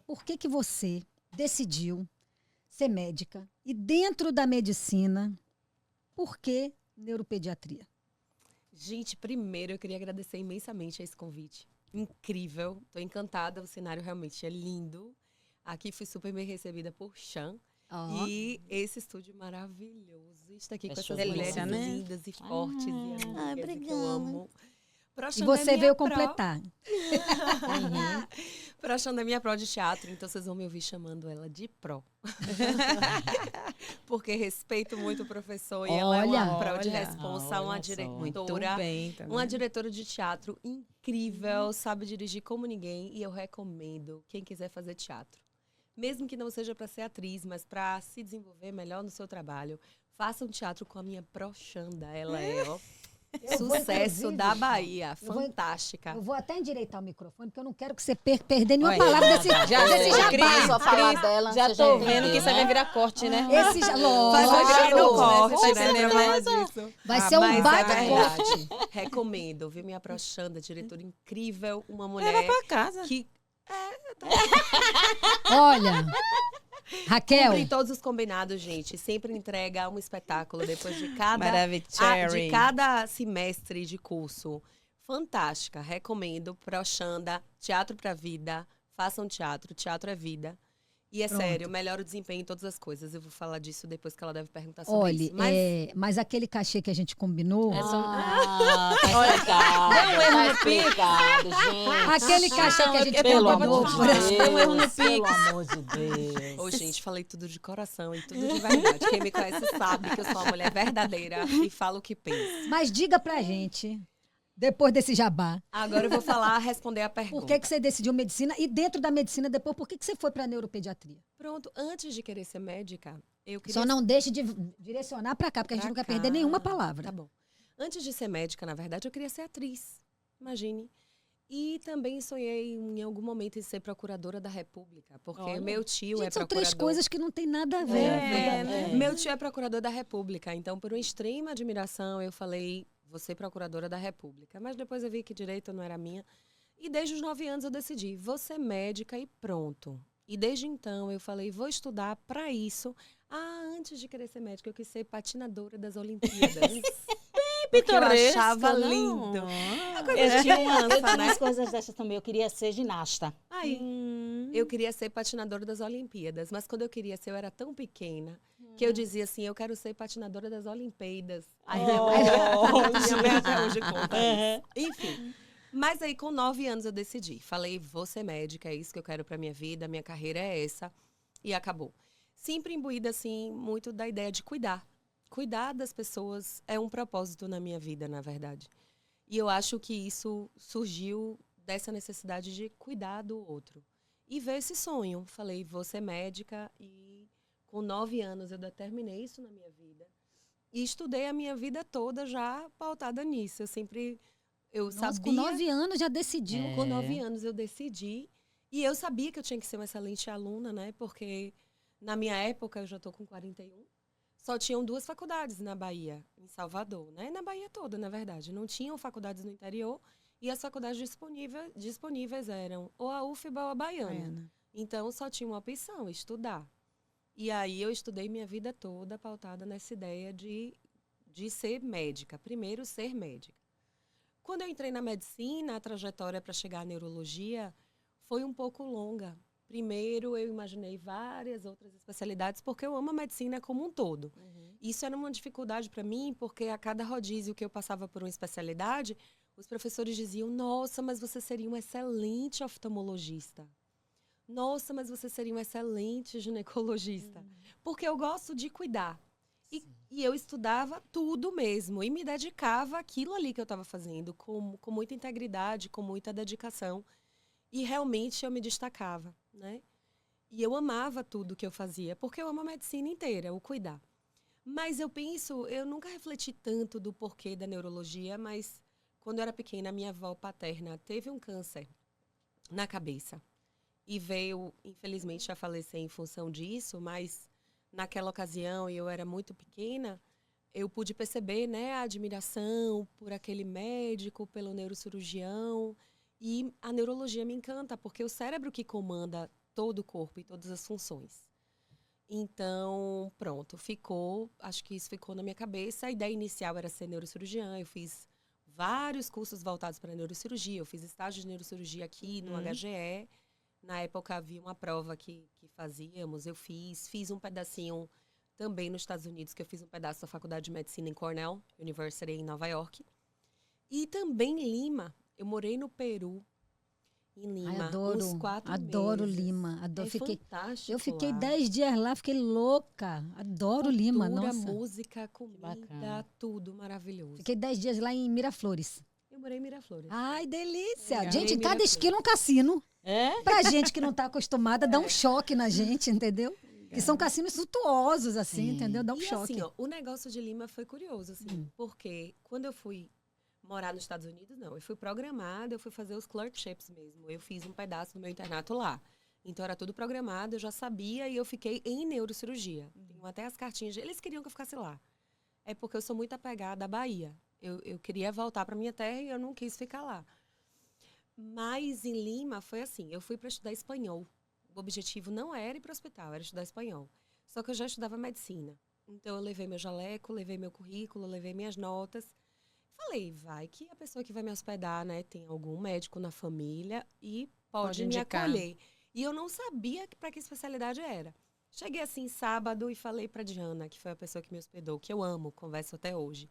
por que que você decidiu ser médica e dentro da medicina, por que neuropediatria? Gente, primeiro eu queria agradecer imensamente a esse convite. Incrível, estou encantada, o cenário realmente é lindo. Aqui fui super bem recebida por Chan. E esse estúdio maravilhoso. Está aqui com essas mulheres lindas e fortes e amigas que eu amo. E você veio completar. Proxanda é minha pró de teatro, então vocês vão me ouvir chamando ela de pró. Porque respeito muito o professor e ela é uma pró de responsa, uma diretora. Uma diretora de teatro incrível, sabe dirigir como ninguém. E eu recomendo quem quiser fazer teatro. Mesmo que não seja para ser atriz, mas para se desenvolver melhor no seu trabalho, faça um teatro com a minha Proxanda. Ela é, ó, sucesso da Bahia. Fantástica. Eu vou até endireitar o microfone, porque eu não quero que você perder nenhuma palavra desse jabá. Já tô vendo que isso vai virar corte, né? Esse já, vai ser um baita corte. Recomendo, viu? Minha Proxanda, diretora incrível, uma mulher pra casa. que... Olha, Raquel. Cumpre todos os combinados, gente. Sempre entrega um espetáculo depois de cada semestre de curso. Fantástica. Recomendo. Proxanda, Teatro pra Vida. Façam teatro. Teatro é vida. E é sério, melhora o desempenho em todas as coisas. Eu vou falar disso depois que ela deve perguntar sobre isso. Mas aquele cachê que a gente combinou... Tá explicado, gente. Aquele cachê que a gente combinou... Pelo amor de Deus. Ô, gente, falei tudo de coração e tudo de verdade. Quem me conhece sabe que eu sou uma mulher verdadeira e falo o que penso. Mas diga pra gente... Depois desse jabá. Agora eu vou responder a pergunta. Por que você decidiu medicina? E dentro da medicina, depois, por que você foi para neuropediatria? Pronto, antes de querer ser médica, eu queria... Só não deixe de direcionar para cá, porque a gente não quer perder nenhuma palavra. Tá bom. Antes de ser médica, na verdade, eu queria ser atriz. Imagine. E também sonhei em algum momento em ser procuradora da República, porque meu tio é procurador. São três coisas que não tem nada a ver. Meu tio é procurador da República, então por uma extrema admiração eu falei... Vou ser procuradora da República. Mas depois eu vi que direito não era minha. E desde os 9 anos eu decidi, vou ser médica e pronto. E desde então eu falei, vou estudar para isso. Antes de querer ser médica, eu quis ser patinadora das Olimpíadas. Porque eu achava lindo. Eu tinha umas coisas dessas também. Eu queria ser ginasta. Eu queria ser patinadora das Olimpíadas. Mas quando eu queria ser, eu era tão pequena que eu dizia assim, eu quero ser patinadora das Olimpíadas. Aí minha mãe até hoje conta isso. Enfim. Mas aí com 9 anos eu decidi. Falei, vou ser médica, é isso que eu quero pra minha vida, minha carreira é essa. E acabou. Sempre imbuída, assim, muito da ideia de cuidar. Cuidar das pessoas é um propósito na minha vida, na verdade. E eu acho que isso surgiu dessa necessidade de cuidar do outro. E ver esse sonho. Falei, vou ser médica e com 9 anos eu determinei isso na minha vida. E estudei a minha vida toda já pautada nisso. Eu sabia... Com 9 anos já decidiu. Com 9 anos eu decidi. E eu sabia que eu tinha que ser uma excelente aluna, né? Porque na minha época, eu já estou com 41, só tinham 2 faculdades na Bahia, em Salvador, né? Na Bahia toda, na verdade. Não tinham faculdades no interior e as faculdades disponíveis eram ou a UFBA ou a Baiana. Então, só tinha uma opção, estudar. E aí, eu estudei minha vida toda pautada nessa ideia de ser médica. Primeiro, ser médica. Quando eu entrei na medicina, a trajetória para chegar à neurologia foi um pouco longa. Primeiro, eu imaginei várias outras especialidades, porque eu amo a medicina como um todo. Isso era uma dificuldade para mim, porque a cada rodízio que eu passava por uma especialidade, os professores diziam, nossa, mas você seria um excelente oftalmologista. Nossa, mas você seria um excelente ginecologista. Porque eu gosto de cuidar. E eu estudava tudo mesmo. E me dedicava àquilo ali que eu estava fazendo, com muita integridade, com muita dedicação. E realmente eu me destacava, né? E eu amava tudo que eu fazia, porque eu amo a medicina inteira, o cuidar. Mas eu nunca refleti tanto do porquê da neurologia, mas quando eu era pequena, minha avó paterna teve um câncer na cabeça. E veio, infelizmente, a falecer em função disso, mas naquela ocasião, eu era muito pequena, eu pude perceber, né, a admiração por aquele médico, pelo neurocirurgião. E a neurologia me encanta, porque o cérebro que comanda todo o corpo e todas as funções. Então, pronto, acho que isso ficou na minha cabeça. A ideia inicial era ser neurocirurgiã, eu fiz vários cursos voltados para neurocirurgia, eu fiz estágio de neurocirurgia aqui no HGE. Na época havia uma prova que fazíamos, eu fiz um pedacinho também nos Estados Unidos, que eu fiz um pedaço da Faculdade de Medicina em Cornell University, em Nova York. E também em Lima, eu morei no Peru, em Lima, adoro, uns 4 adoro meses. Lima. Adoro, Fantástico eu fiquei lá. 10 dias lá, fiquei louca. Adoro Lima, Cultura, nossa. música, comida, bacana. tudo maravilhoso. Fiquei 10 dias lá em Miraflores. Eu morei em Miraflores. Ai, delícia. Legal. Gente, Morei em cada Miraflores. esquina um cassino. É? Pra gente que não tá acostumada, dá um choque na gente, entendeu? Que são cassinos suntuosos, assim, Sim. entendeu? Dá um E choque. assim, ó, o negócio de Lima foi curioso, assim, porque quando eu fui morar nos Estados Unidos, não. Eu fui programada, eu fui fazer os clerkships mesmo. Eu fiz um pedaço do meu internato lá. Então, era tudo programado, eu já sabia e eu fiquei em neurocirurgia. Tenho até as cartinhas. Eles queriam que eu ficasse lá. É porque eu sou muito apegada à Bahia. Eu queria voltar para minha terra e eu não quis ficar lá. Mas em Lima foi assim, eu fui para estudar espanhol. O objetivo não era ir para o hospital, era estudar espanhol. Só que eu já estudava medicina. Então, eu levei meu jaleco, levei meu currículo, levei minhas notas. Falei, vai que a pessoa que vai me hospedar, né, tem algum médico na família e pode me indicar. acolher. E eu não sabia para que especialidade era. Cheguei assim sábado e falei para Diana, que foi a pessoa que me hospedou, que eu amo, converso até hoje.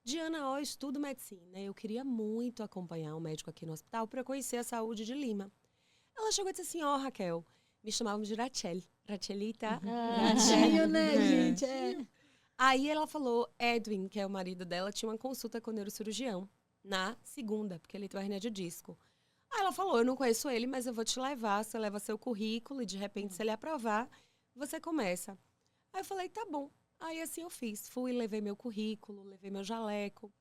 Diana, ó, eu estudo medicina, eu queria muito acompanhar um médico aqui no hospital para conhecer a saúde de Lima. Ela chegou e disse assim, ó, Raquel, me chamavam de Rachel, Rachelita. Ratinho, né, gente? É. Aí ela falou, Edwin, que é o marido dela, tinha uma consulta com o neurocirurgião na segunda, porque ele tem uma hernia de disco. Aí ela falou, eu não conheço ele, mas eu vou te levar, você leva seu currículo e de repente, se ele aprovar, você começa. Aí eu falei, tá bom. Aí assim eu fiz, fui, levei meu currículo, levei meu jaleco,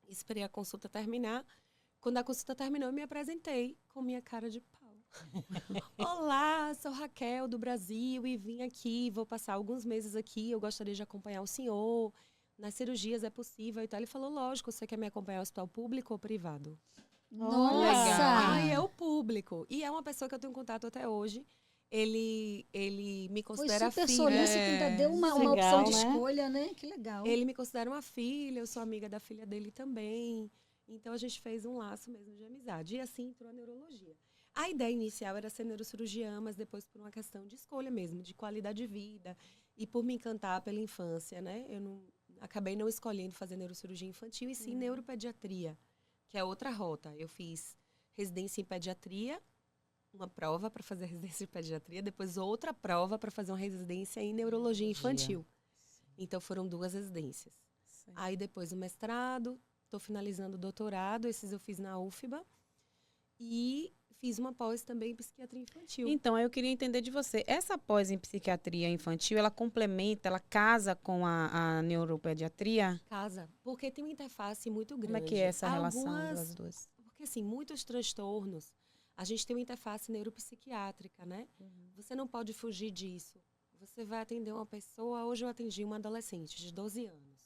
esperei a consulta terminar. Quando a consulta terminou, eu me apresentei com minha cara de pau. Olá, sou Raquel do Brasil e vim aqui, vou passar alguns meses aqui, eu gostaria de acompanhar o senhor. Nas cirurgias é possível e tal. Ele falou, lógico, você quer me acompanhar no hospital público ou privado? Nossa! Aí é o público. E é uma pessoa que eu tenho contato até hoje. Ele me Foi considera super filha. solícito, ainda deu uma Legal, opção de né? escolha, né? Que legal. Ele me considera uma filha, eu sou amiga da filha dele também. Então, a gente fez um laço mesmo de amizade. E assim entrou a neurologia. A ideia inicial era ser neurocirurgiã, mas depois por uma questão de escolha mesmo, de qualidade de vida. E por me encantar pela infância, né? Acabei não escolhendo fazer neurocirurgia infantil e sim neuropediatria, que é outra rota. Eu fiz residência em pediatria, uma prova para fazer residência em pediatria, depois outra prova para fazer uma residência em neurologia infantil. Então, foram 2 residências. Sim. Aí, depois o mestrado, estou finalizando o doutorado, esses eu fiz na UFBA. E fiz uma pós também em psiquiatria infantil. Então, eu queria entender de você. Essa pós em psiquiatria infantil, ela complementa, ela casa com a neuropediatria? Casa, porque tem uma interface muito grande. Como é que é essa relação Algumas- das duas? Porque, assim, muitos transtornos, a gente tem uma interface neuropsiquiátrica, né? Você não pode fugir disso. Você vai atender uma pessoa, hoje eu atendi uma adolescente de 12 anos.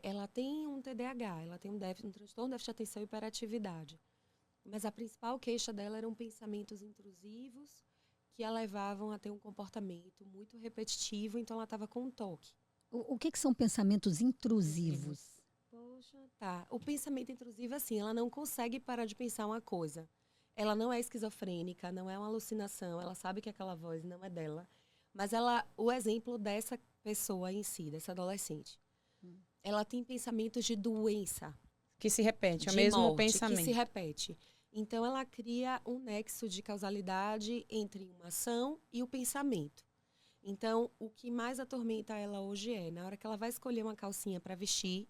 Ela tem um TDAH, ela tem um transtorno de déficit de atenção e hiperatividade. Mas a principal queixa dela eram pensamentos intrusivos que a levavam a ter um comportamento muito repetitivo, então ela estava com um toque. O que são pensamentos intrusivos? Poxa, tá. O pensamento intrusivo é assim, ela não consegue parar de pensar uma coisa. Ela não é esquizofrênica, não é uma alucinação, ela sabe que aquela voz não é dela. Mas o exemplo dessa pessoa em si, dessa adolescente, ela tem pensamentos de doença, Que se repete, é o de mesmo morte, pensamento. que se repete. Então, ela cria um nexo de causalidade entre uma ação e o pensamento. Então, o que mais atormenta ela hoje na hora que ela vai escolher uma calcinha para vestir,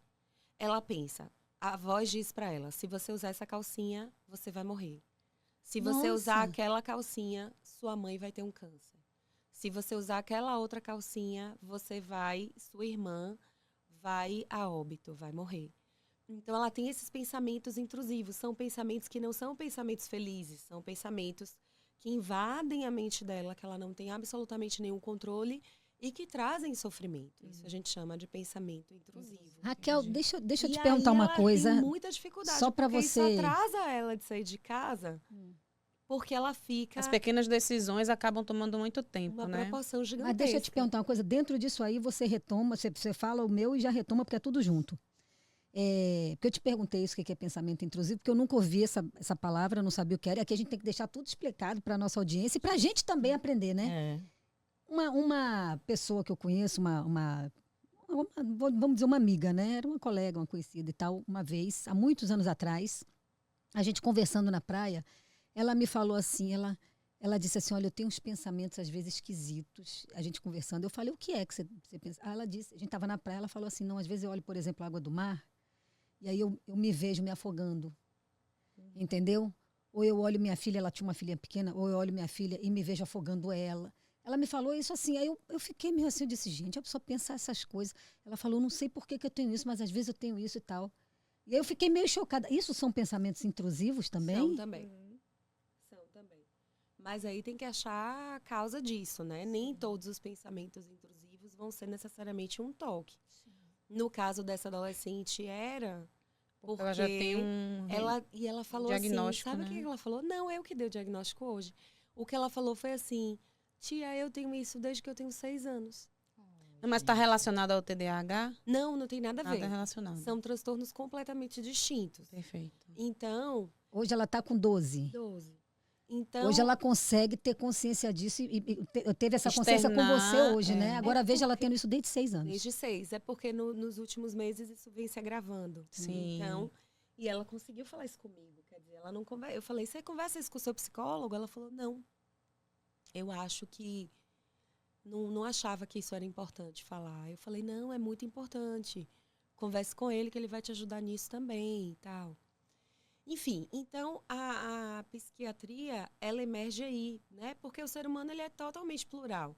ela pensa, a voz diz para ela, se você usar essa calcinha, você vai morrer. Se você Nossa. usar aquela calcinha, sua mãe vai ter um câncer. Se você usar aquela outra calcinha, sua irmã vai a óbito, vai morrer. Então, ela tem esses pensamentos intrusivos. São pensamentos que não são pensamentos felizes. São pensamentos que invadem a mente dela, que ela não tem absolutamente nenhum controle e que trazem sofrimento. Isso a gente chama de pensamento intrusivo. Raquel, deixa eu te E perguntar aí uma ela coisa. tem muita dificuldade, só pra porque você- isso atrasa ela de sair de casa. porque ela fica As pequenas decisões acabam tomando muito tempo, uma né? proporção gigantesca. Mas deixa eu te perguntar uma coisa. Dentro disso aí, você retoma, você fala o meu e já retoma, porque é tudo junto. Porque eu te perguntei isso, o que é pensamento intrusivo, porque eu nunca ouvi essa palavra, não sabia o que era. E aqui a gente tem que deixar tudo explicado para a nossa audiência e para a gente também aprender, né? É. Uma pessoa que eu conheço, vamos dizer, uma amiga, né? Era uma colega, uma conhecida e tal, uma vez, há muitos anos atrás, a gente conversando na praia, ela me falou assim, ela disse assim, olha, eu tenho uns pensamentos às vezes esquisitos, a gente conversando, eu falei, o que é que você pensa? Ela disse, a gente estava na praia, ela falou assim, não, às vezes eu olho, por exemplo, a água do mar, e aí eu me vejo me afogando, entendeu? Ou eu olho minha filha, ela tinha uma filha pequena, ou eu olho minha filha e me vejo afogando ela. Ela me falou isso assim, aí eu fiquei meio assim, eu disse, gente, a pessoa pensar essas coisas. Ela falou, não sei por que eu tenho isso, mas às vezes eu tenho isso e tal. E aí eu fiquei meio chocada. Isso são pensamentos intrusivos também? São também. São também. Mas aí tem que achar a causa disso, né? Nem todos os pensamentos intrusivos vão ser necessariamente um toque. No caso dessa adolescente era porque Ela já tem ela falou diagnóstico, assim, sabe o né? que ela falou? Não, eu que dei o diagnóstico hoje. O que ela falou foi assim, tia, eu tenho isso desde que eu tenho 6 anos. Mas está relacionado ao TDAH? Não tem nada a ver. Nada relacionado. São transtornos completamente distintos. Perfeito. Então, Hoje ela está com 12. 12. Então, Hoje ela consegue ter consciência disso e teve essa consciência com Externar, você hoje, né? é. Agora veja ela porque- tendo isso desde 6 anos. desde 6. É porque nos últimos meses isso vem se agravando. Sim. Então, e ela conseguiu falar isso comigo. Quer dizer, ela não conversa. Eu falei, você conversa isso com o seu psicólogo? Ela falou, não. Eu acho que não achava que isso era importante falar. Eu falei, não, é muito importante. Converse com ele que ele vai te ajudar nisso também e tal. Enfim, então a psiquiatria, ela emerge aí, né? Porque o ser humano ele é totalmente plural.